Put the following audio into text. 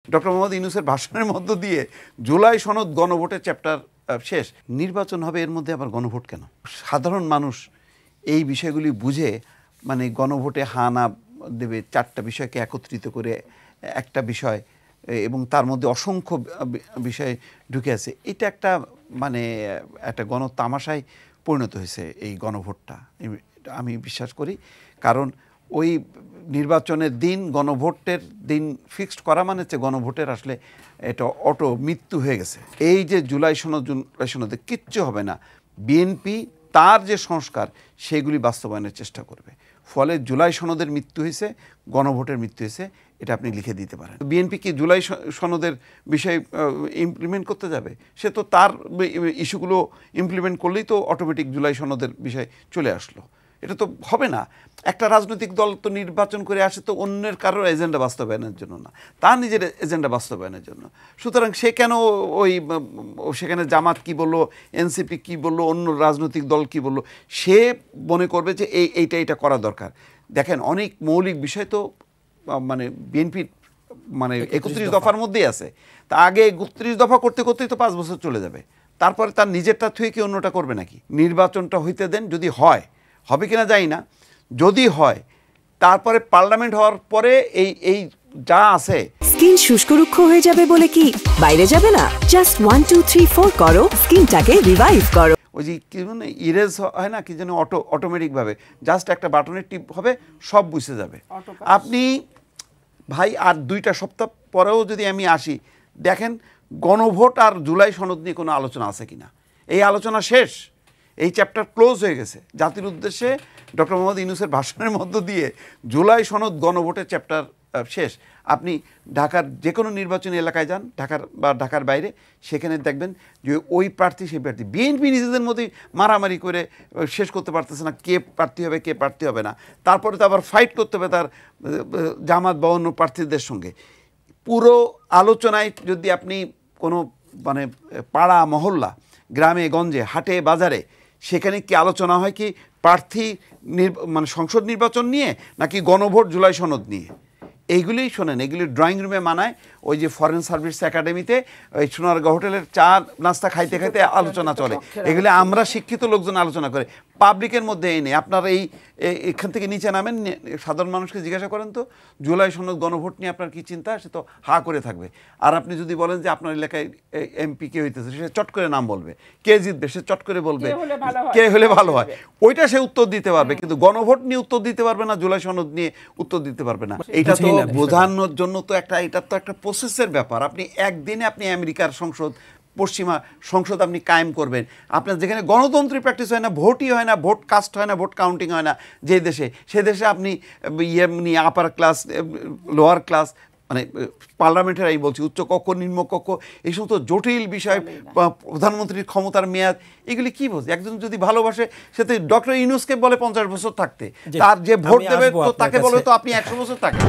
Doctor Mohammad ইউনূসের ভাষণের মধ্য দিয়ে জুলাই সনদ গণভোটের চ্যাপ্টার শেষ। নির্বাচন হবে, এর মধ্যে আবার গণভোট কেন? সাধারণ মানুষ এই বিষয়গুলি বুঝে মানে গণভোটে হা না দেবে, চারটা বিষয়কে একত্রিত করে একটা বিষয় এবং তার মধ্যে অসংখ্য বিষয় ঢুকে আছে। এটা একটা মানে একটা গণতামাশায় পরিণত হয়েছে এই গণভোটটা, আমি বিশ্বাস করি। কারণ ওই নির্বাচনের দিন গণভোটের দিন ফিক্সড করা মানে হচ্ছে গণভোটের আসলে এটা অটো মৃত্যু হয়ে গেছে। এই যে জুলাই সনদে কিচ্ছু হবে না, বিএনপি তার যে সংস্কার সেগুলি বাস্তবায়নের চেষ্টা করবে। ফলে জুলাই সনদের মৃত্যু হয়েছে, গণভোটের মৃত্যু হয়েছে, এটা আপনি লিখে দিতে পারেন। বিএনপি কি জুলাই সনদের বিষয় ইমপ্লিমেন্ট করতে যাবে? সে তো তার ইস্যুগুলো ইমপ্লিমেন্ট করলেই তো অটোমেটিক জুলাই সনদের বিষয় চলে আসলো। এটা তো হবে না। একটা রাজনৈতিক দল তো নির্বাচন করে আসে তো অন্যের কারোর এজেন্ডা বাস্তবায়নের জন্য না, তার নিজের এজেন্ডা বাস্তবায়নের জন্য। সুতরাং সে কেন ওই সেখানে জামাত কি বললো, এনসিপি কি বললো, অন্য রাজনৈতিক দল কি বললো, সে মনে করবে যে এইটা করা দরকার। দেখেন, অনেক মৌলিক বিষয় তো মানে বিএনপির মানে 31 দফার মধ্যেই আছে। তা আগে 31 দফা করতে করতেই তো 5 বছর চলে যাবে। তারপরে তার নিজেরটা থুয়ে কি অন্যটা করবে নাকি? নির্বাচনটা হইতে দেন, যদি হয়, হবে কিনা জানি না, যদি হয় তারপরে পার্লামেন্ট হওয়ার পরে এই যা আছে। স্কিন শুষ্ক রুক্ষ হয়ে যাবে বলে কি বাইরে যাবে না? জাস্ট 1 2 3 4 করো, স্কিনটাকে রিভাইভ করো। ওই যে কি মানে ইরেজ হয় না, কি যেন অটোমেটিকভাবে জাস্ট একটা বাটনের টিপ হবে, সব বুঝে যাবে। আপনি ভাই আর 2টা সপ্তাহ পরেও যদি আমি আসি, দেখেন গণভোট আর জুলাই সনদ নিয়ে কোনো আলোচনা আছে কিনা। এই আলোচনা শেষ, এই চ্যাপ্টার ক্লোজ হয়ে গেছে। জাতির উদ্দেশ্যে ডক্টর মোহাম্মদ ইউনূসের ভাষণের মধ্য দিয়ে জুলাই সনদ গণভোটের চ্যাপ্টার শেষ। আপনি ঢাকার যে কোনো নির্বাচনী এলাকায় যান, ঢাকার বাইরে, সেখানে দেখবেন যে ওই প্রার্থী সেই প্রার্থী। বিএনপি নিজেদের মধ্যেই মারামারি করে শেষ করতে পারতেছে না কে প্রার্থী হবে কে প্রার্থী হবে না। তারপরে তো আবার ফাইট করতে হবে তার জামাত বা অন্য প্রার্থীদের সঙ্গে। পুরো আলোচনায় যদি আপনি কোনো মানে পাড়া মহল্লা, গ্রামে গঞ্জে, হাটে বাজারে, সেখানে কি আলোচনা হয় কি প্রার্থী মানে সংসদ নির্বাচন নিয়ে নাকি গণভোট জুলাই সনদ নিয়ে? এইগুলিই শোনেন, এগুলি ড্রয়িং রুমে মানায়। ওই যে ফরেন সার্ভিস একাডেমিতে ওই সোনারগাঁ হোটেলের চা নাস্তা খাইতে খাইতে আলোচনা চলে। এগুলি আমরা শিক্ষিত লোকজন আলোচনা করে, পাবলিকের মধ্যে এই নেই। আপনারা এখান থেকে নিচে নামেন, সাধারণ মানুষকে জিজ্ঞাসা করেন তো জুলাই সনদ গণভোট নিয়ে আপনার কী চিন্তা, সে তো হা করে থাকবে। আর আপনি যদি বলেন যে আপনার এলাকায় এমপি কে হইতেছে, সে চট করে নাম বলবে, কে জিতবে সে চট করে বলবে, কে হলে ভালো হয়, ওইটা সে উত্তর দিতে পারবে। কিন্তু গণভোট নিয়ে উত্তর দিতে পারবে না, জুলাই সনদ নিয়ে উত্তর দিতে পারবে না। এইটা তো বোঝানোর জন্য তো এটা তো একটা প্রসেসের ব্যাপার। আপনি একদিনে আপনি আমেরিকার সংসদ, পশ্চিমা সংসদ আপনি কায়েম করবেন, আপনার যেখানে গণতন্ত্রী প্র্যাকটিস হয় না, ভোটই হয় না, ভোট কাস্ট হয় না, ভোট কাউন্টিং হয় না যে দেশে, সে দেশে আপনি এমনি আপার ক্লাস, লোয়ার ক্লাস, মানে পার্লামেন্টের এই বলছি উচ্চ কক্ষ, নিম্ন কক্ষ, এই সমস্ত জটিল বিষয়, প্রধানমন্ত্রীর ক্ষমতার মেয়াদ, এগুলি কি বোঝে? একজন যদি ভালোবাসে, সে তো ডক্টর ইউনূসকে বলে 50 বছর থাকতে, তার যে ভোট দেবে তো তাকে বলে তো আপনি 100 বছর থাকেন।